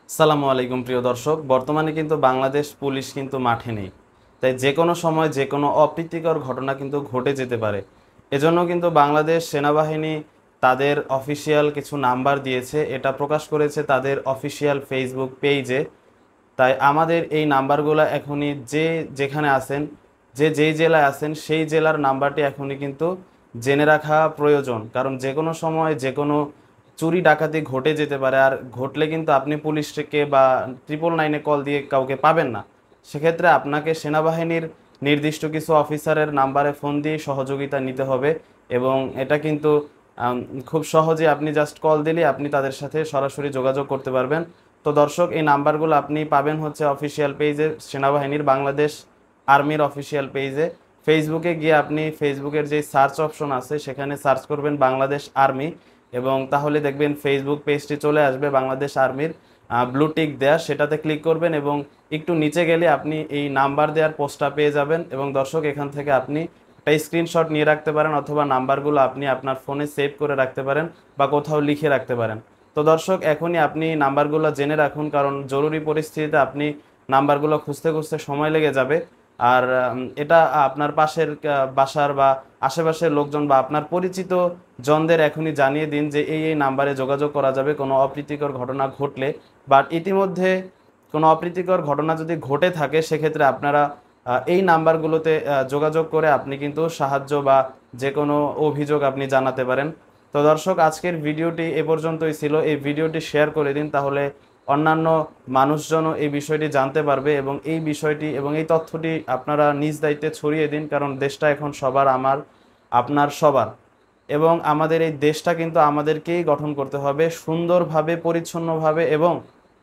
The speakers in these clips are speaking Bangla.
আসসালামু আলাইকুম প্রিয় দর্শক। বর্তমানে কিন্তু বাংলাদেশ পুলিশ কিন্তু মাঠে নেই, তাই যে কোনো সময় যে কোনো অপ্রীতিকর ঘটনা কিন্তু ঘটে যেতে পারে। এজন্য কিন্তু বাংলাদেশ সেনাবাহিনী তাদের অফিসিয়াল কিছু নাম্বার দিয়েছে, এটা প্রকাশ করেছে তাদের অফিসিয়াল ফেসবুক পেজে। তাই আমাদের এই নাম্বারগুলো এখনই যে যেখানে আছেন, যে যেই জেলায় আছেন সেই জেলার নাম্বারটি এখনই কিন্তু জেনে রাখা প্রয়োজন, কারণ যে কোনো সময় যে কোনো চুরি ডাকাতি ঘটে যেতে পারে। আর ঘটলে কিন্তু আপনি পুলিশকে বা 999-এ কল দিয়ে কাউকে পাবেন না। সেক্ষেত্রে আপনাকে সেনাবাহিনীর নির্দিষ্ট কিছু অফিসারের নাম্বারে ফোন দিয়ে সহযোগিতা নিতে হবে। এবং এটা কিন্তু আম, খুব সহজে আপনি জাস্ট কল দিলে আপনি তাদের সাথে সরাসরি যোগাযোগ করতে পারবেন। তো দর্শক, এই নাম্বারগুলো আপনি পাবেন হচ্ছে অফিসিয়াল পেজে, সেনাবাহিনীর বাংলাদেশ আর্মির অফিসিয়াল পেজে। ফেসবুকে গিয়ে আপনি ফেসবুকের যে সার্চ অপশন আছে সেখানে সার্চ করবেন বাংলাদেশ আর্মি, এবং তাহলে দেখবেন ফেসবুক পেজটি চলে আসবে বাংলাদেশ আর্মির ব্লু টিক দেয়া, সেটাতে ক্লিক করবেন এবং একটু নিচে গেলে আপনি এই নাম্বার দেওয়ার পোস্টটা পেয়ে যাবেন। এবং দর্শক, এখান থেকে আপনি একটা স্ক্রিনশট নিয়ে রাখতে পারেন, অথবা নাম্বারগুলো আপনি আপনার ফোনে সেভ করে রাখতে পারেন বা কোথাও লিখে রাখতে পারেন। তো দর্শক, এখনই আপনি নাম্বারগুলো জেনে রাখুন, কারণ জরুরি পরিস্থিতিতে আপনি নাম্বারগুলো খুঁজতে খুঁজতে সময় লেগে যাবে। আর এটা আপনার পাশের বাসার বা আশেপাশের লোকজন বা আপনার পরিচিত জনদের এখনই জানিয়ে দিন যে এই নাম্বারে যোগাযোগ করা যাবে কোনো অপ্রীতিকর ঘটনা ঘটলে। বাট ইতিমধ্যে কোনো অপ্রীতিকর ঘটনা যদি ঘটে থাকে সেক্ষেত্রে আপনারা এই নাম্বারগুলোতে যোগাযোগ করে আপনি কিন্তু সাহায্য বা যে কোনো অভিযোগ আপনি জানাতে পারেন। তো দর্শক, আজকের ভিডিওটি এ পর্যন্তই ছিল। এই ভিডিওটি শেয়ার করে দিন, তাহলে অন্যান্য মানুষজনও এই বিষয়টি জানতে পারবে। এবং এই বিষয়টি এবং এই তথ্যটি আপনারা নিজ দায়িত্বে ছড়িয়ে দিন, কারণ দেশটা এখন সবার, আমার আপনার সবার। এবং আমাদের এই দেশটা কিন্তু আমাদেরকেই গঠন করতে হবে সুন্দরভাবে, পরিচ্ছন্নভাবে এবং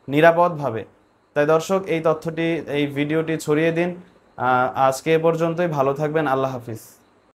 নিরাপদভাবে। তাই দর্শক, এই তথ্যটি, এই ভিডিওটি ছড়িয়ে দিন। আজকে এ পর্যন্তই। ভালো থাকবেন। আল্লাহ হাফিজ।